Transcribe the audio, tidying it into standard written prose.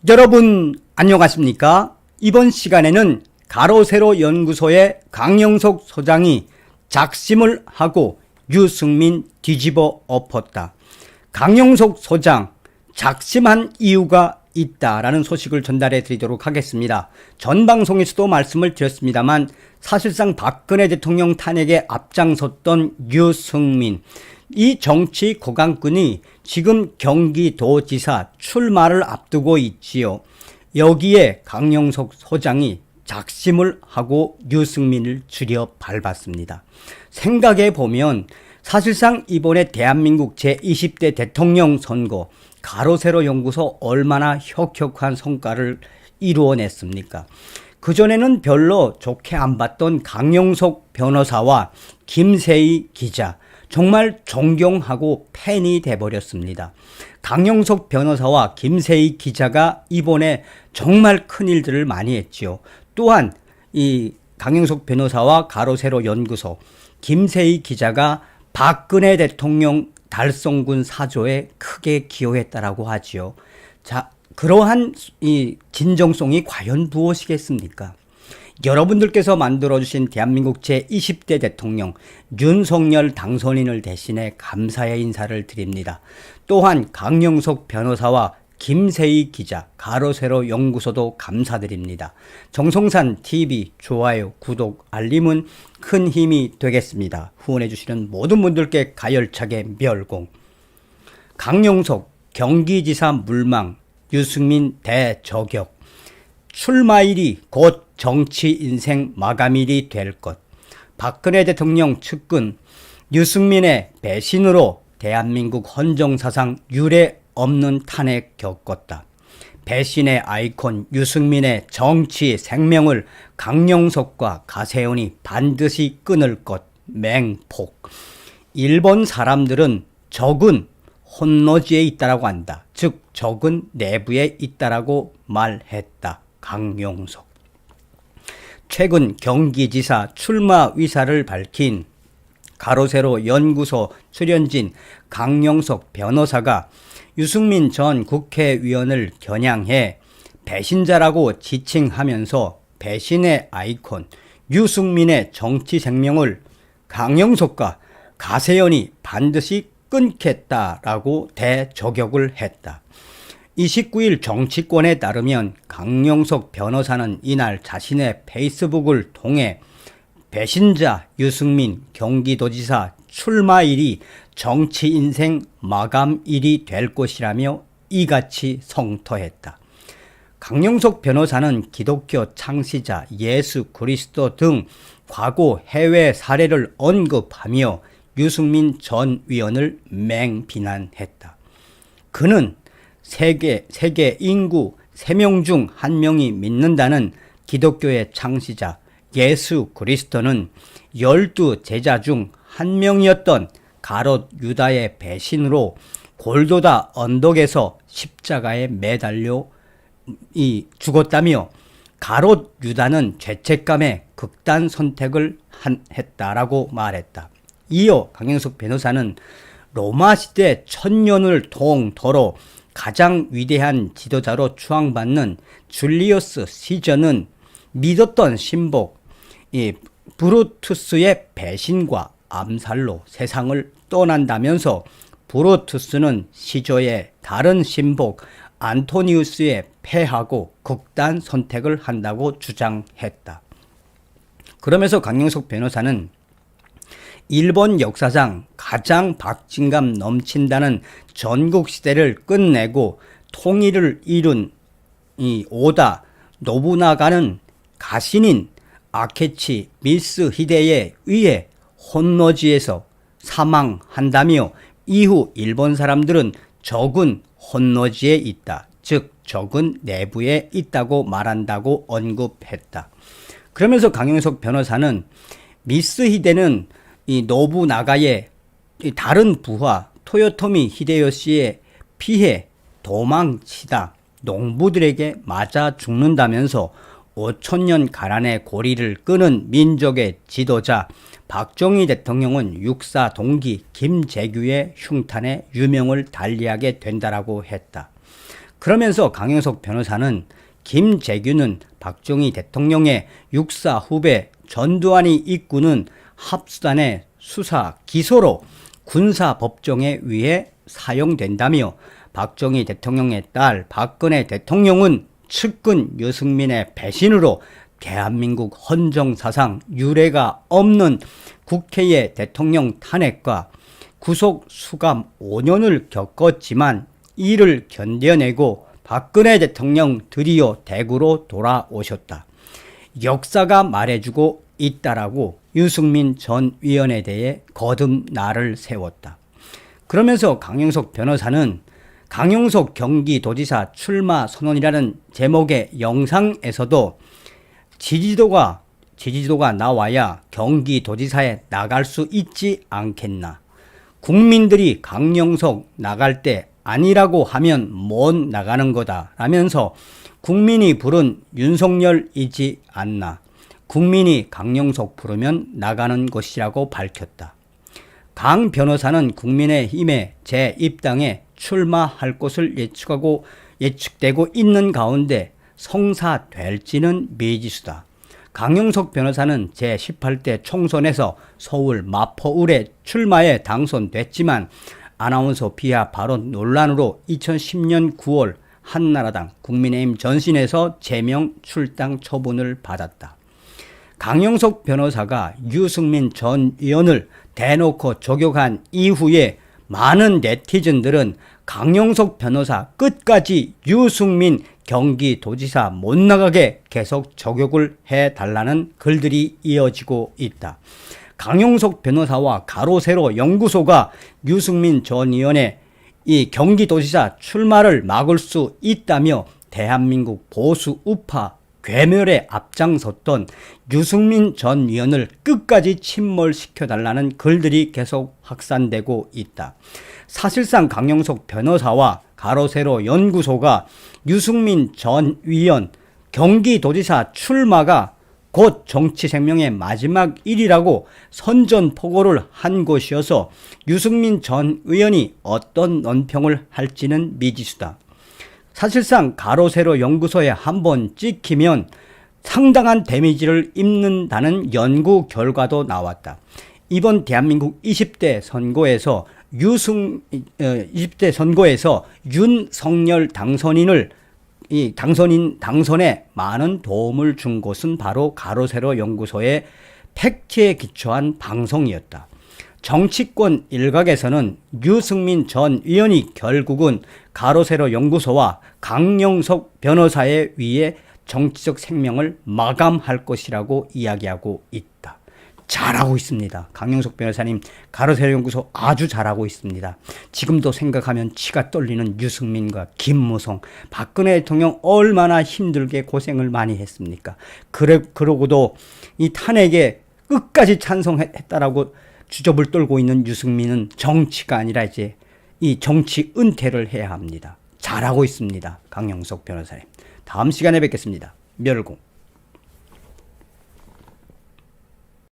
여러분 안녕하십니까? 이번 시간에는 가로세로 연구소의 강영석 소장이 작심을 하고 유승민 뒤집어 엎었다. 강영석 소장 작심한 이유가 있다라는 소식을 전달해 드리도록 하겠습니다. 전 방송에서도 말씀을 드렸습니다만 사실상 박근혜 대통령 탄핵에 앞장섰던 유승민, 이 정치 고강군이 지금 경기도지사 출마를 앞두고 있지요. 여기에 강영석 소장이 작심을 하고 유승민을 줄여 밟았습니다. 생각해 보면 사실상 이번에 대한민국 제20대 대통령 선거 가로세로 연구소 얼마나 혁혁한 성과를 이루어냈습니까? 그전에는 별로 좋게 안 봤던 강영석 변호사와 김세희 기자, 정말 존경하고 팬이 돼버렸습니다. 강영석 변호사와 김세희 기자가 이번에 정말 큰 일들을 많이 했지요. 또한 이 강영석 변호사와 가로세로 연구소, 김세희 기자가 박근혜 대통령 달성군 사조에 크게 기여했다라고 하지요. 자, 그러한 이 진정성이 과연 무엇이겠습니까? 여러분들께서 만들어주신 대한민국 제20대 대통령 윤석열 당선인을 대신해 감사의 인사를 드립니다. 또한 강영석 변호사와 김세희 기자, 가로세로 연구소도 감사드립니다. 정성산 TV 좋아요, 구독, 알림은 큰 힘이 되겠습니다. 후원해 주시는 모든 분들께 가열차게 멸공. 강영석 경기지사 물망, 유승민 대저격. 출마일이 곧 정치 인생 마감일이 될 것. 박근혜 대통령 측근 유승민의 배신으로 대한민국 헌정사상 유례 없는 탄핵 겪었다. 배신의 아이콘 유승민의 정치 생명을 강영석과 가세훈이 반드시 끊을 것. 맹폭. 일본 사람들은 적은 혼노지에 있다라고 한다. 즉 적은 내부에 있다라고 말했다. 강영석. 최근 경기지사 출마 의사를 밝힌 가로세로 연구소 출연진 강영석 변호사가 유승민 전 국회의원을 겨냥해 배신자라고 지칭하면서 배신의 아이콘 유승민의 정치 생명을 강영석과 가세연이 반드시 끊겠다라고 대저격을 했다. 29일 정치권에 따르면 강영석 변호사는 이날 자신의 페이스북을 통해 배신자 유승민 경기도지사 출마일이 정치 인생 마감일이 될 것이라며 이같이 성토했다. 강영석 변호사는 기독교 창시자 예수 그리스도 등 과거 해외 사례를 언급하며 유승민 전 의원을 맹비난했다. 그는 세계 인구 3명 중 1명이 믿는다는 기독교의 창시자 예수 그리스도는 12제자 중 1명이었던 가롯 유다의 배신으로 골고다 언덕에서 십자가에 매달려 죽었다며 가롯 유다는 죄책감에 극단 선택을 했다라고 말했다. 이어 강영석 변호사는 로마 시대 1000년을 통틀어 가장 위대한 지도자로 추앙받는 줄리어스 시저는 믿었던 신복 브루투스의 배신과 암살로 세상을 떠난다면서 브루투스는 시저의 다른 신복 안토니우스에 패하고 극단 선택을 한다고 주장했다. 그러면서 강영석 변호사는 일본 역사상 가장 박진감 넘친다는 전국시대를 끝내고 통일을 이룬 이 오다 노부나가는 가신인 아케치 미스 히데에 의해 혼노지에서 사망한다며 이후 일본 사람들은 적은 혼노지에 있다. 즉 적은 내부에 있다고 말한다고 언급했다. 그러면서 강영석 변호사는 미스 히데는 이 노부나가의 다른 부하 토요토미 히데요시에 피해 도망치다 농부들에게 맞아 죽는다면서 5000년 가란의 고리를 끄는 민족의 지도자 박정희 대통령은 육사 동기 김재규의 흉탄에 유명을 달리하게 된다라고 했다. 그러면서 강영석 변호사는 김재규는 박정희 대통령의 육사 후배 전두환이 이끄는 합수단의 수사 기소로 군사법정에 의해 사용된다며 박정희 대통령의 딸 박근혜 대통령은 측근 유승민의 배신으로 대한민국 헌정사상 유례가 없는 국회의 대통령 탄핵과 구속 수감 5년을 겪었지만 이를 견뎌내고 박근혜 대통령 드디어 대구로 돌아오셨다. 역사가 말해주고 있다라고 유승민 전 의원에 대해 거듭날을 세웠다. 그러면서 강영석 변호사는 강영석 경기도지사 출마 선언이라는 제목의 영상에서도 지지도가 나와야 경기도지사에 나갈 수 있지 않겠나. 국민들이 강영석 나갈 때 아니라고 하면 못 나가는 거다 라면서 국민이 부른 윤석열이지 않나. 국민이 강영석 부르면 나가는 것이라고 밝혔다. 강 변호사는 국민의힘의 제1당에 출마할 것을 예측되고 있는 가운데 성사될지는 미지수다. 강영석 변호사는 제18대 총선에서 서울 마포을에 출마해 당선됐지만 아나운서 비하 발언 논란으로 2010년 9월 한나라당 국민의힘 전신에서 제명 출당 처분을 받았다. 강영석 변호사가 유승민 전 의원을 대놓고 저격한 이후에 많은 네티즌들은 강영석 변호사 끝까지 유승민 경기도지사 못 나가게 계속 저격을 해달라는 글들이 이어지고 있다. 강영석 변호사와 가로세로 연구소가 유승민 전 의원의 이 경기도지사 출마를 막을 수 있다며 대한민국 보수 우파 괴멸에 앞장섰던 유승민 전 의원을 끝까지 침몰시켜달라는 글들이 계속 확산되고 있다. 사실상 강영석 변호사와 가로세로 연구소가 유승민 전 의원 경기도지사 출마가 곧 정치 생명의 마지막 일이라고 선전포고를 한 것이어서 유승민 전 의원이 어떤 논평을 할지는 미지수다. 사실상 가로세로 연구소에 한번 찍히면 상당한 데미지를 입는다는 연구 결과도 나왔다. 이번 대한민국 20대 선거에서 윤석열 당선에 많은 도움을 준 것은 바로 가로세로 연구소의 팩트에 기초한 방송이었다. 정치권 일각에서는 유승민 전 의원이 결국은 가로세로 연구소와 강영석 변호사에 의해 정치적 생명을 마감할 것이라고 이야기하고 있다. 잘하고 있습니다. 강영석 변호사님 가로세로 연구소 아주 잘하고 있습니다. 지금도 생각하면 치가 떨리는 유승민과 김무성, 박근혜 대통령 얼마나 힘들게 고생을 많이 했습니까? 그러고도 이 탄핵에 끝까지 찬성했다라고 주접을 떨고 있는 유승민은 정치가 아니라 이제 이 정치 은퇴를 해야 합니다. 잘하고 있습니다. 강영석 변호사님. 다음 시간에 뵙겠습니다. 멸공.